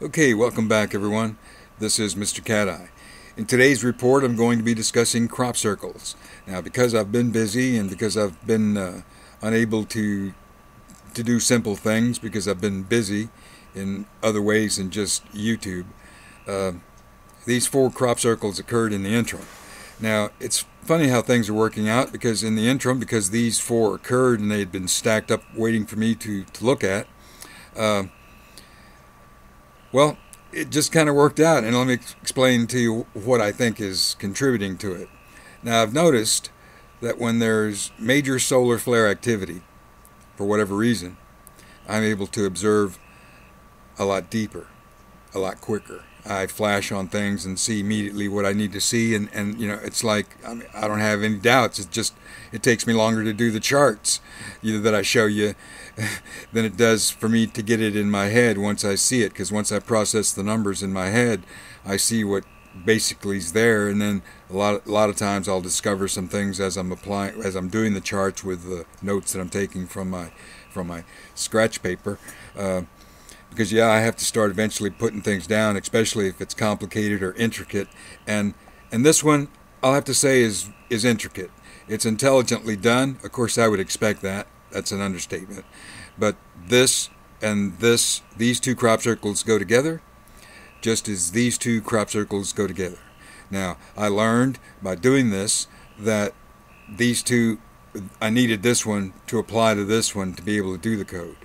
Okay, welcome back everyone. This is MrCati. In today's report I'm going to be discussing crop circles. Now because I've been busy and because I've been unable to do simple things because I've been busy in other ways than just YouTube, these 4 crop circles occurred in the interim. Now it's funny how things are working out, because in the interim, because these 4 occurred and they had been stacked up waiting for me to look at, well, it just kind of worked out, and let me explain to you what I think is contributing to it. Now, I've noticed that when there's major solar flare activity, for whatever reason, I'm able to observe a lot deeper, a lot quicker. I flash on things and see immediately what I need to see, and you know, it's like, I don't have any doubts. It takes me longer to do the charts that I show you than it does for me to get it in my head once I see it, because once I process the numbers in my head, I see what basically is there, and then a lot of times I'll discover some things as I'm doing the charts with the notes that I'm taking from my scratch paper. Because yeah, I have to start eventually putting things down, especially if it's complicated or intricate. And this one, I'll have to say, is intricate. It's intelligently done. Of course, I would expect that. That's an understatement. But this and these 2 crop circles go together, just as these 2 crop circles go together. Now, I learned by doing this that these 2, I needed this one to apply to this one to be able to do the code,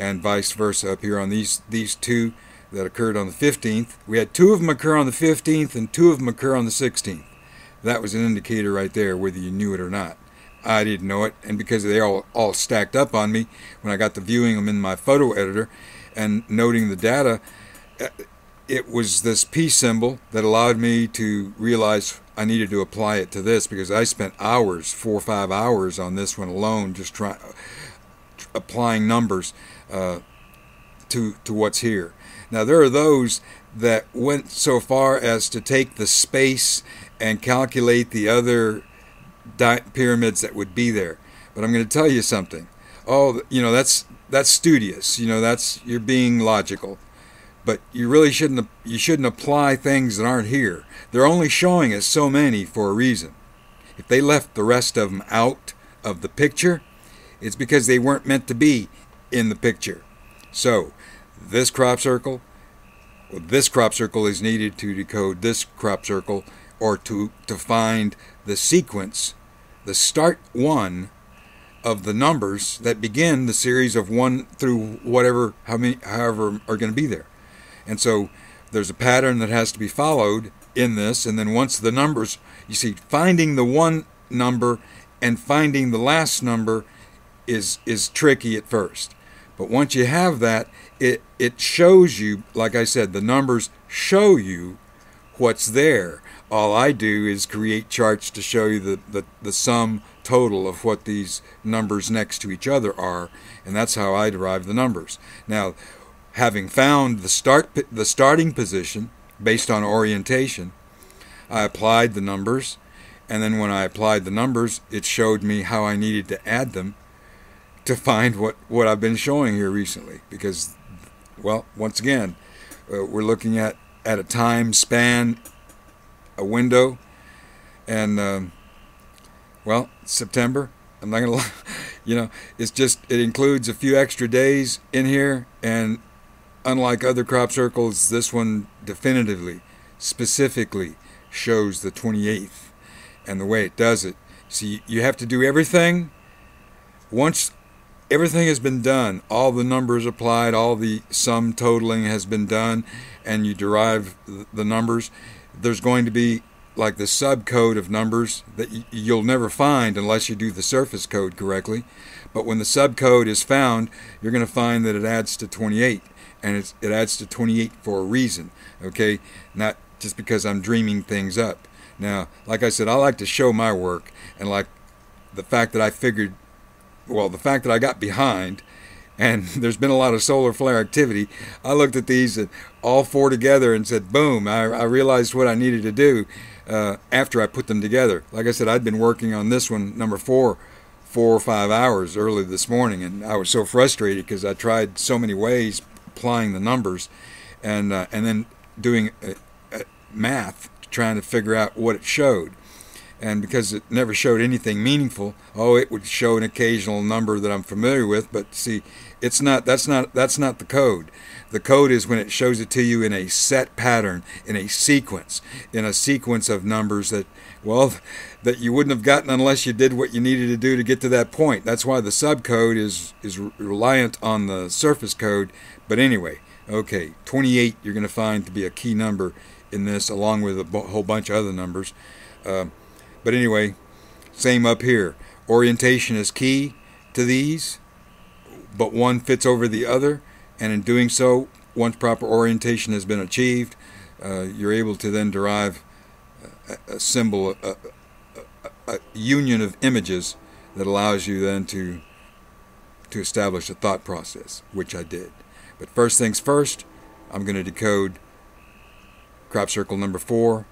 and vice versa up here on these 2 that occurred on the 15th. We had 2 of them occur on the 15th and 2 of them occur on the 16th. That was an indicator right there, whether you knew it or not. I didn't know it, and because they all stacked up on me, when I got to viewing them in my photo editor and noting the data, it was this P symbol that allowed me to realize I needed to apply it to this, because I spent hours, 4 or 5 hours on this one alone, just applying numbers to what's here. Now there are those that went so far as to take the space and calculate the other pyramids that would be there. But I'm going to tell you something. Oh, you know, that's studious. You know, you're being logical. But you really shouldn't apply things that aren't here. They're only showing us so many for a reason. If they left the rest of them out of the picture, it's because they weren't meant to be in the picture. So this crop circle is needed to decode this crop circle, or to find the sequence, the start 1 of the numbers that begin the series of 1 through however are going to be there. And so there's a pattern that has to be followed in this, and then once the numbers, you see, finding the 1 number and finding the last number is tricky at first. But once you have that, it shows you, like I said, the numbers show you what's there. All I do is create charts to show you the sum total of what these numbers next to each other are, and that's how I derive the numbers. Now, having found the starting position based on orientation, I applied the numbers, and then when I applied the numbers, it showed me how I needed to add them to find what I've been showing here recently. Because, well, once again, we're looking at a time span, a window, and well, September. I'm not gonna lie, you know, it includes a few extra days in here, and unlike other crop circles, this one definitively, specifically shows the 28th. And the way it does it, see, you have to do everything. Once everything has been done, all the numbers applied, all the sum totaling has been done, and you derive the numbers, there's going to be like the subcode of numbers that you'll never find unless you do the surface code correctly. But when the subcode is found, you're going to find that it adds to 28, and it adds to 28 for a reason, okay? Not just because I'm dreaming things up. Now, like I said, I like to show my work, and like the fact that I got behind and there's been a lot of solar flare activity. I looked at these all four together and said, boom, I realized what I needed to do after I put them together. Like I said, I'd been working on this one, number 4 or 5 hours early this morning, and I was so frustrated because I tried so many ways applying the numbers and then doing math, trying to figure out what it showed. And because it never showed anything meaningful, it would show an occasional number that I'm familiar with. But see, that's not the code. The code is when it shows it to you in a set pattern, in a sequence of numbers that you wouldn't have gotten unless you did what you needed to do to get to that point. That's why the subcode is reliant on the surface code. But anyway, okay, 28 you're going to find to be a key number in this, along with a whole bunch of other numbers. But anyway, same up here. Orientation is key to these, but one fits over the other, and in doing so, once proper orientation has been achieved, you're able to then derive a symbol, a union of images that allows you then to establish a thought process, which I did. But first things first, I'm going to decode crop circle number 4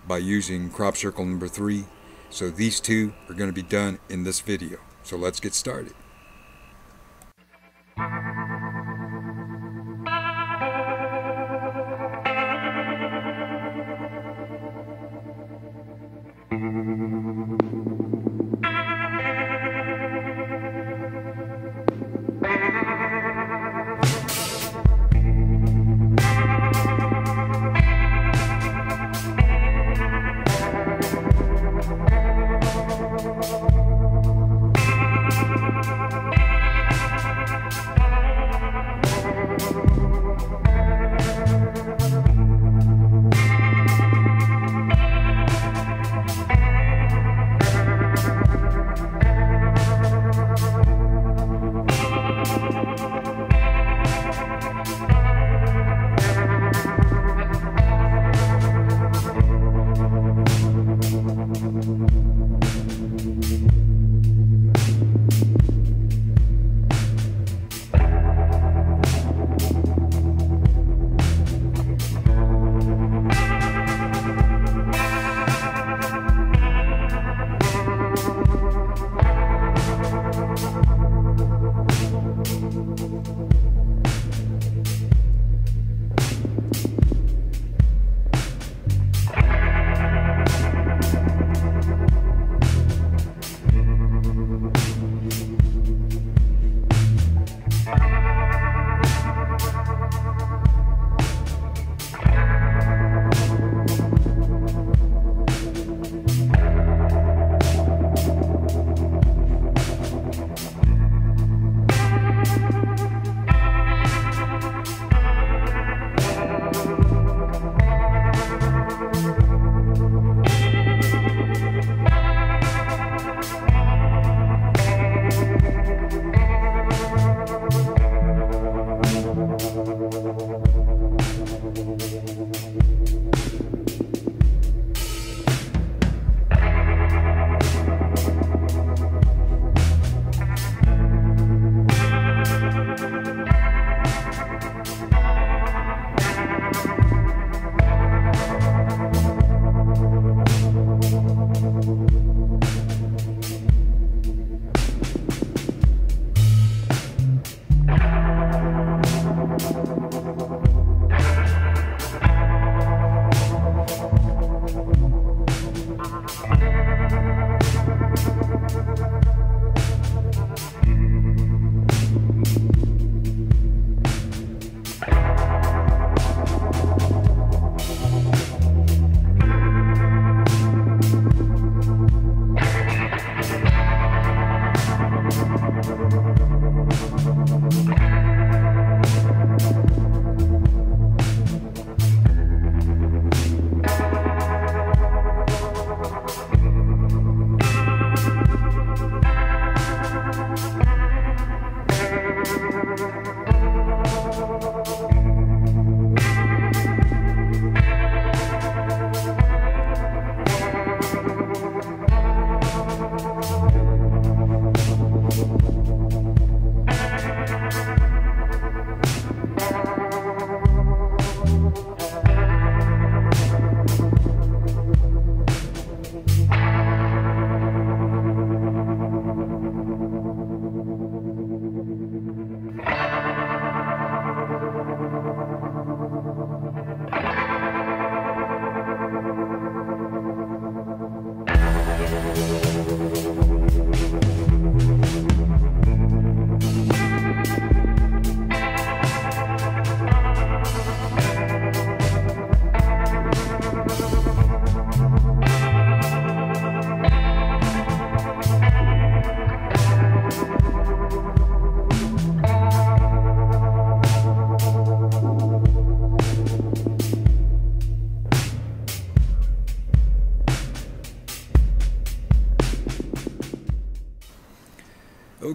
by using crop circle number 3. So these two are going to be done in this video. So let's get started.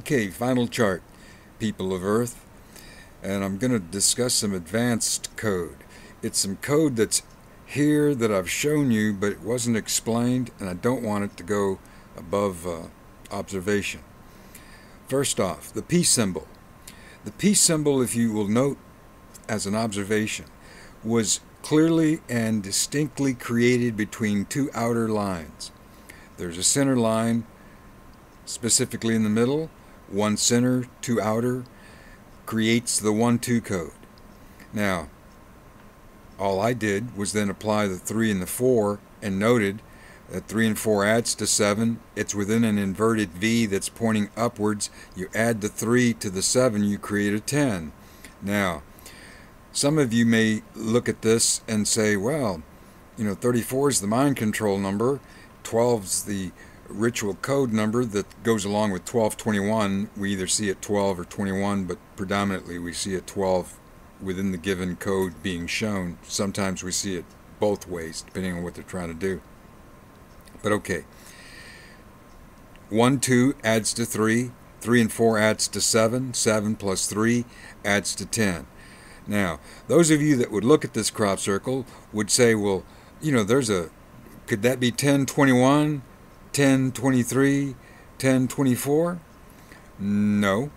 Okay, final chart, people of Earth. And I'm going to discuss some advanced code. It's some code that's here that I've shown you, but it wasn't explained, and I don't want it to go above observation. First off, the peace symbol. The peace symbol, if you will note as an observation, was clearly and distinctly created between two outer lines. There's a center line specifically in the middle, one center, two outer, creates the 1-2 code. Now, all I did was then apply the 3 and the 4 and noted that 3 and 4 adds to 7. It's within an inverted V that's pointing upwards. You add the 3 to the 7, you create a 10. Now, some of you may look at this and say, well, 34 is the mind control number, 12 is the ritual code number that goes along with 1221. We either see it 12 or 21, but predominantly we see it 12 within the given code being shown. Sometimes we see it both ways, depending on what they're trying to do. But okay. 1, 2 adds to 3. 3 and 4 adds to 7. 7 plus 3 adds to 10. Now, those of you that would look at this crop circle would say, well, could that be 1021, 1023, 1024? No,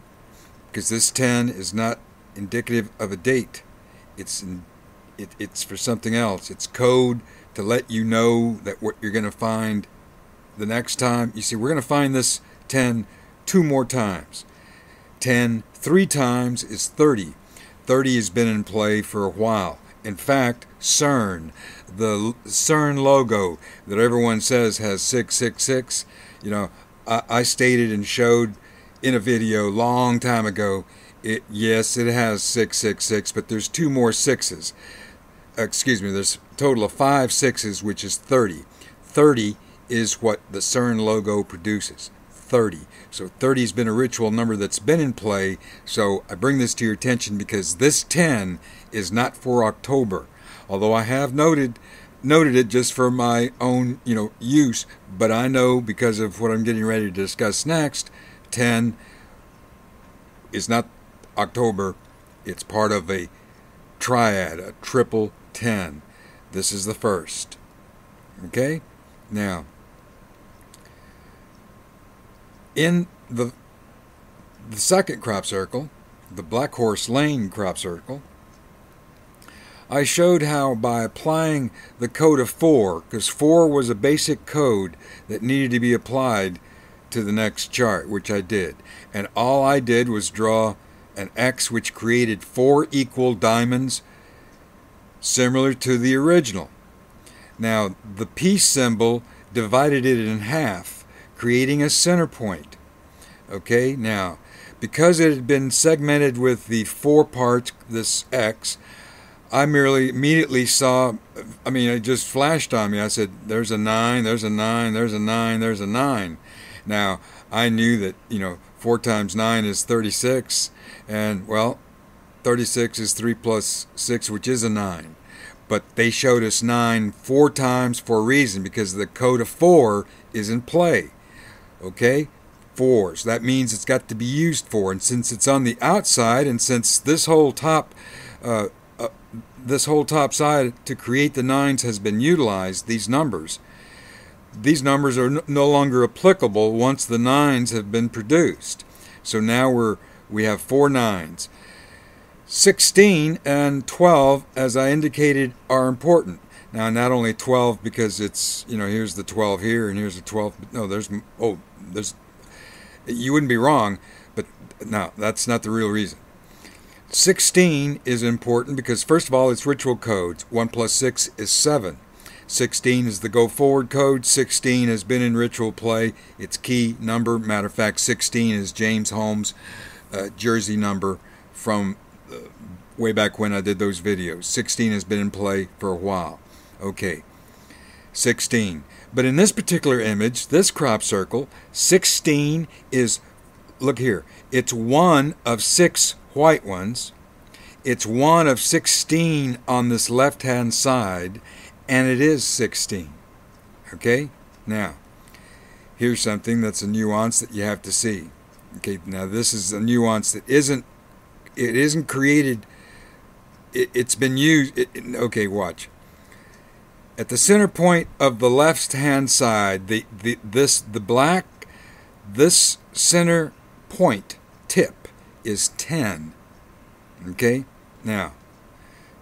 because this 10 is not indicative of a date. It's for something else. It's code to let you know that what you're going to find the next time. You see, we're going to find this 10 2 more times. 10 3 times is 30. 30 has been in play for a while. In fact, CERN, the CERN logo that everyone says has 666, I stated and showed in a video long time ago, yes, it has 666, but there's 2 more 6s. There's a total of 5 6s, which is 30. 30 is what the CERN logo produces. 30. So 30 has been a ritual number that's been in play. So I bring this to your attention because this 10 is not for October. Although I have noted it just for my own, use, but I know because of what I'm getting ready to discuss next, 10 is not October. It's part of a triad, a triple 10. This is the first. Okay? Now, in the second crop circle, the Blackhorse Lane crop circle, I showed how by applying the code of 4, because 4 was a basic code that needed to be applied to the next chart, which I did. And all I did was draw an X which created 4 equal diamonds similar to the original. Now, the peace symbol divided it in half, creating a center point. Okay, now, because it had been segmented with the 4 parts, this X, I merely immediately saw, it just flashed on me. I said, there's a 9, there's a 9, there's a 9, there's a 9. Now, I knew that, 4 times 9 is 36, and, 36 is 3 plus 6, which is a 9. But they showed us 9 4 times for a reason, because the code of 4 is in play. Okay? 4. So that means it's got to be used for. And since it's on the outside, and since this whole top side to create the 9s has been utilized, these numbers are no longer applicable once the 9s have been produced. So now we have 4 9s. 16 and 12, as I indicated, are important. Now, not only 12 because it's, here's the 12 here and here's the 12. No, you wouldn't be wrong, but no, that's not the real reason. 16 is important because, first of all, it's ritual codes. 1 plus 6 is 7. 16 is the go forward code. 16 has been in ritual play. It's key number. Matter of fact, 16 is James Holmes' jersey number from way back when I did those videos. 16 has been in play for a while. Okay, 16. But in this particular image, this crop circle, 16 is, look here, it's one of 6 white ones. It's one of 16 on this left-hand side, and it is 16. Okay? Now, here's something that's a nuance that you have to see. Okay, now this is a nuance that isn't created. It's been used. Okay, watch. At the center point of the left-hand side, this center point tip is 10. Okay, now,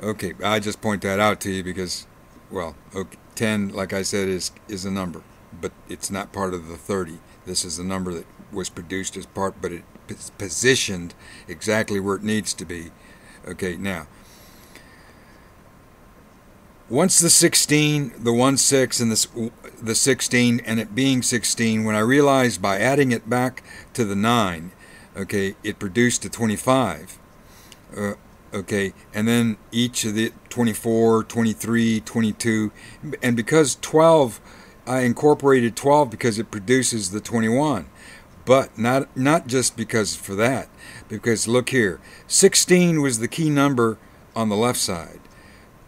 okay, I just point that out to you because, well, okay, 10, like I said, is a number, but it's not part of the 30. This is the number that was produced as part, but it's positioned exactly where it needs to be. Okay, now, once the 16, the 1, 6, and the 16, and it being 16, when I realized by adding it back to the 9, okay, it produced a 25. Okay, and then each of the 24, 23, 22, and because 12, I incorporated 12 because it produces the 21. But not just because for that, because look here, 16 was the key number on the left side.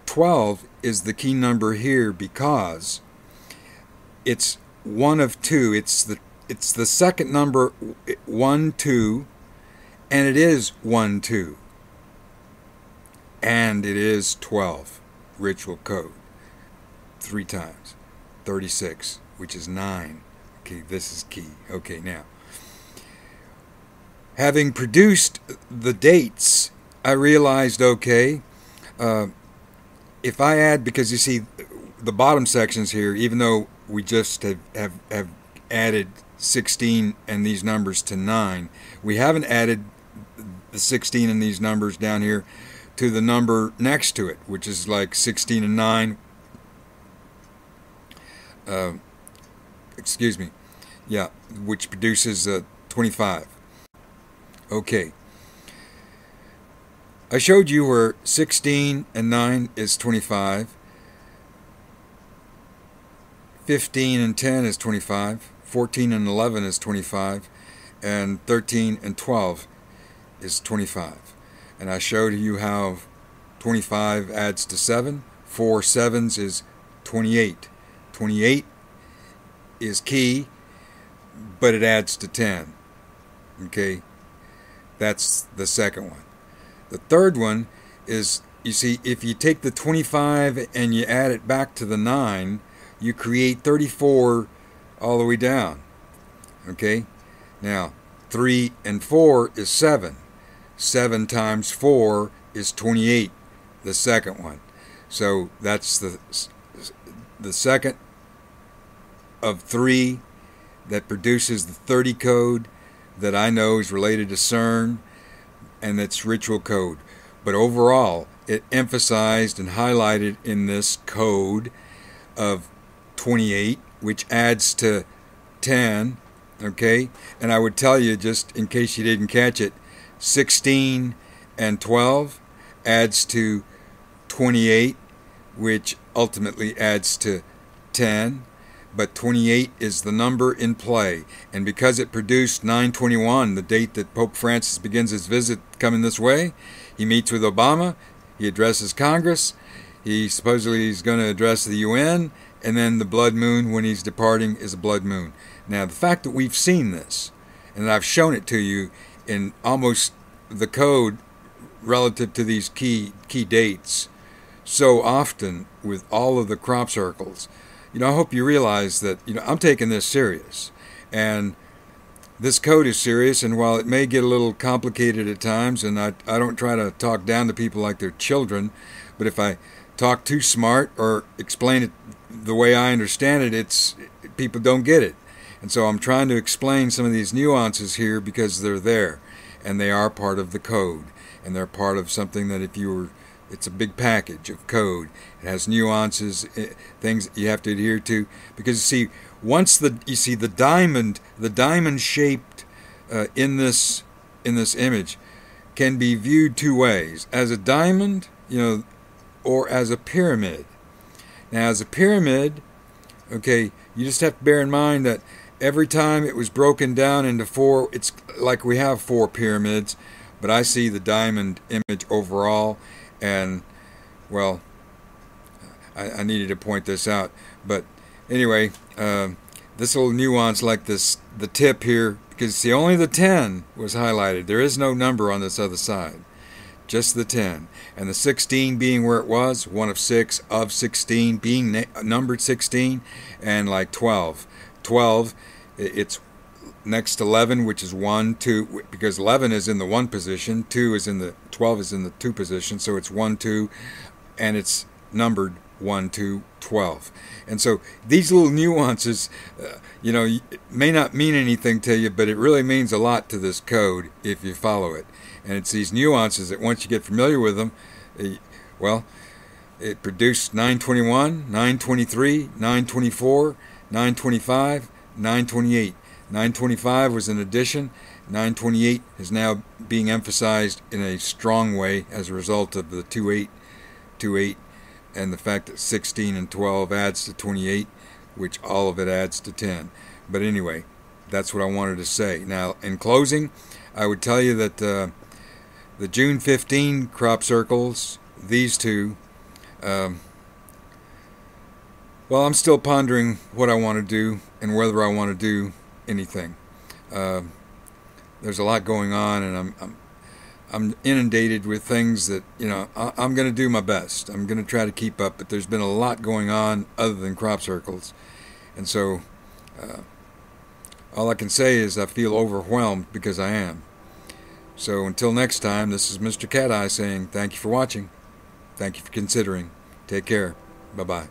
12 is the key number here because it's one of two. It's the second number, 1, 2, and it is 1, 2. And it is 12, ritual code, 3 times, 36, which is 9. Okay, this is key. Okay, now, having produced the dates, I realized, okay, if I add, because you see the bottom sections here, even though we just have added 16 and these numbers to 9, we haven't added the 16 and these numbers down here to the number next to it, which is like 16 and 9. Excuse me. Yeah, which produces 25. Okay. I showed you where 16 and 9 is 25. 15 and 10 is 25. 14 and 11 is 25. And 13 and 12 is 25. And I showed you how 25 adds to 7. 4 sevens is 28. 28 is key, but it adds to 10. Okay? That's the second one. The third one is, you see, if you take the 25 and you add it back to the 9, you create 34 all the way down. Okay? Now, 3 and 4 is 7. 7 times 4 is 28, the second one. So that's the second of 3 that produces the 30 code that I know is related to CERN, and that's ritual code. But overall, it emphasized and highlighted in this code of 28, which adds to 10, okay? And I would tell you, just in case you didn't catch it, 16 and 12 adds to 28, which ultimately adds to 10. But 28 is the number in play. And because it produced 9/21, the date that Pope Francis begins his visit coming this way, he meets with Obama, he addresses Congress, he supposedly is going to address the UN, and then the blood moon when he's departing is a blood moon. Now, the fact that we've seen this, and I've shown it to you in almost the code relative to these key dates so often with all of the crop circles, I hope you realize that, I'm taking this serious. And this code is serious, and while it may get a little complicated at times, and I don't try to talk down to people like they're children, but if I talk too smart or explain it the way I understand it, people don't get it. And so I'm trying to explain some of these nuances here because they're there, and they are part of the code, and they're part of something that it's a big package of code. It has nuances, things that you have to adhere to. Because you see, once you see the diamond shaped in this image can be viewed two ways: as a diamond, or as a pyramid. Now, as a pyramid, okay, you just have to bear in mind that every time it was broken down into 4, it's like we have 4 pyramids, but I see the diamond image overall. And, well, I needed to point this out. But anyway, this little nuance like this, the tip here because see, only the 10 was highlighted. There is no number on this other side, just the 10. And the 16 being where it was, 1 of 6 of 16 being numbered 16, and like 12. 12, it's next to 11, which is 1, 2, because 11 is in the 1 position, 2 is in the 12 is in the 2 position, so it's 1, 2, and it's numbered 1, 2, 12. And so these little nuances, it may not mean anything to you, but it really means a lot to this code if you follow it. And it's these nuances that once you get familiar with them, it produced 921, 923, 924, 925, 928. 925 was an addition. 928 is now being emphasized in a strong way as a result of the 28, 28, and the fact that 16 and 12 adds to 28, which all of it adds to 10. But anyway, that's what I wanted to say. Now, in closing, I would tell you that the June 15 crop circles, these two, I'm still pondering what I want to do and whether I want to do anything. There's a lot going on, and I'm inundated with things that I'm going to do my best. I'm going to try to keep up, but there's been a lot going on other than crop circles, and so all I can say is I feel overwhelmed because I am. So until next time, this is MrCati saying thank you for watching. Thank you for considering. Take care. Bye-bye.